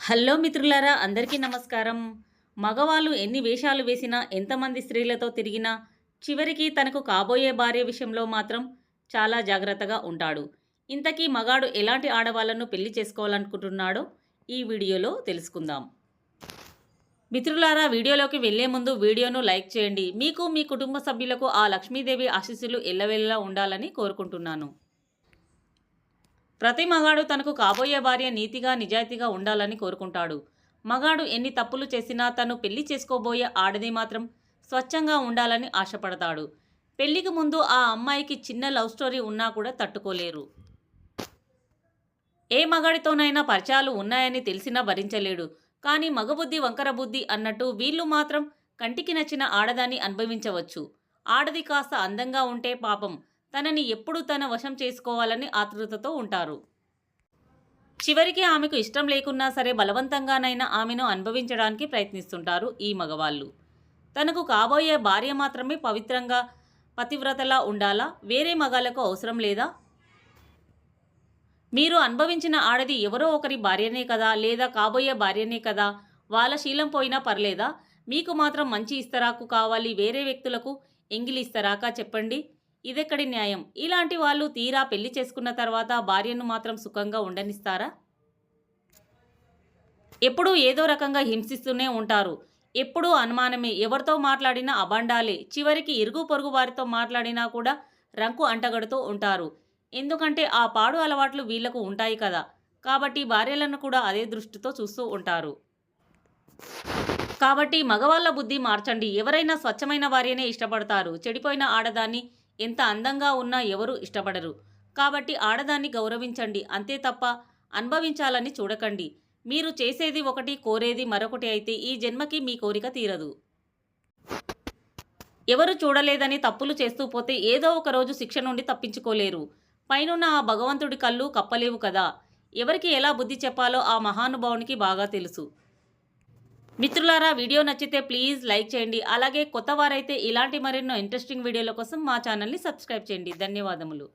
Hello మిత్రులారా, అందరికీ నమస్కారం. మగవాళ్ళు ఎన్ని వేషాలు వేసినా, ఎంతమంది స్త్రీలతో తిరిగినా, చివరికి తనకు కాబోయే భార్య విషయంలో మాత్రం చాలా జాగ్రత్తగా ఉంటాడు. ఇంతకీ మగాడు ఎలాంటి ఆడవాళ్లను పెళ్లి చేసుకోవాలనుకుంటున్నాడో ఈ వీడియోలో తెలుసుకుందాం. మిత్రులారా, వీడియోలోకి వెళ్లే ముందు వీడియోను లైక్ చేయండి. మీకు మీ కుటుంబ సభ్యులకు ఆ లక్ష్మీదేవి ఆశీస్సులు ఎల్లవెల్లా ఉండాలని కోరుకుంటున్నాను. ప్రతి మగాడు తనకు కాబోయే భార్య నీతిగా నిజాయితీగా ఉండాలని కోరుకుంటాడు. మగాడు ఎన్ని తప్పులు చేసినా తను పెళ్లి చేసుకోబోయే ఆడది మాత్రం స్వచ్ఛంగా ఉండాలని ఆశపడతాడు. పెళ్లికి ముందు ఆ అమ్మాయికి చిన్న లవ్ స్టోరీ ఉన్నా కూడా తట్టుకోలేరు. ఏ మగాడితోనైనా పరిచయాలు ఉన్నాయని తెలిసినా భరించలేడు. కానీ మగబుద్ధి వంకర బుద్ధి అన్నట్టు వీళ్ళు మాత్రం కంటికి నచ్చిన ఆడదాన్ని అనుభవించవచ్చు. ఆడది కాస్త అందంగా ఉంటే పాపం తనని ఎప్పుడు తన వశం చేసుకోవాలని ఆతృతతో ఉంటారు. చివరికి ఆమెకు ఇష్టం లేకున్నా సరే బలవంతంగానైనా ఆమెను అనుభవించడానికి ప్రయత్నిస్తుంటారు ఈ మగవాళ్ళు. తనకు కాబోయే భార్య మాత్రమే పవిత్రంగా పతివ్రతలా ఉండాలా? వేరే మగాళ్లకు అవసరం లేదా? మీరు అనుభవించిన ఆడది ఎవరో ఒకరి భార్యనే కదా, లేదా కాబోయే భార్యనే కదా. వాళ్ళ శీలం పోయినా పర్లేదా? మీకు మాత్రం మంచి ఇస్తరాకు కావాలి, వేరే వ్యక్తులకు ఎంగిలి ఇస్తరాకా? చెప్పండి, ఇదెక్కడి న్యాయం? ఇలాంటి వాళ్ళు తీరా పెళ్లి చేసుకున్న తర్వాత భార్యను మాత్రం సుఖంగా ఉండనిస్తారా? ఎప్పుడూ ఏదో రకంగా హింసిస్తూనే ఉంటారు. ఎప్పుడూ అనుమానమే, ఎవరితో మాట్లాడినా అబండాలే. చివరికి ఇరుగు పొరుగు వారితో మాట్లాడినా కూడా రంకు అంటగడుతూ ఉంటారు. ఎందుకంటే ఆ పాడు అలవాట్లు వీళ్లకు ఉంటాయి కదా. కాబట్టి భార్యలను కూడా అదే దృష్టితో చూస్తూ ఉంటారు. కాబట్టి మగవాళ్ళ బుద్ధి మార్చండి. ఎవరైనా స్వచ్ఛమైన భార్యనే ఇష్టపడతారు. చెడిపోయిన ఆడదాన్ని ఎంత అందంగా ఉన్నా ఎవరూ ఇష్టపడరు. కాబట్టి ఆడదాన్ని గౌరవించండి, అంతే తప్ప అనుభవించాలని చూడకండి. మీరు చేసేది ఒకటి, కోరేది మరొకటి అయితే ఈ జన్మకి మీ కోరిక తీరదు. ఎవరు చూడలేదని తప్పులు చేస్తూ పోతే ఏదో ఒక రోజు శిక్ష నుండి తప్పించుకోలేరు. పైనున్న ఆ భగవంతుడి కళ్ళు కప్పలేవు కదా. ఎవరికి ఎలా బుద్ధి చెప్పాలో ఆ మహానుభావునికి బాగా తెలుసు. మిత్రులారా, వీడియో నచ్చితే ప్లీజ్ లైక్ చేయండి. అలాగే కొత్త వారైతే ఇలాంటి మరెన్నో ఇంట్రెస్టింగ్ వీడియోల కోసం మా ఛానల్ని సబ్స్క్రైబ్ చేయండి. ధన్యవాదములు.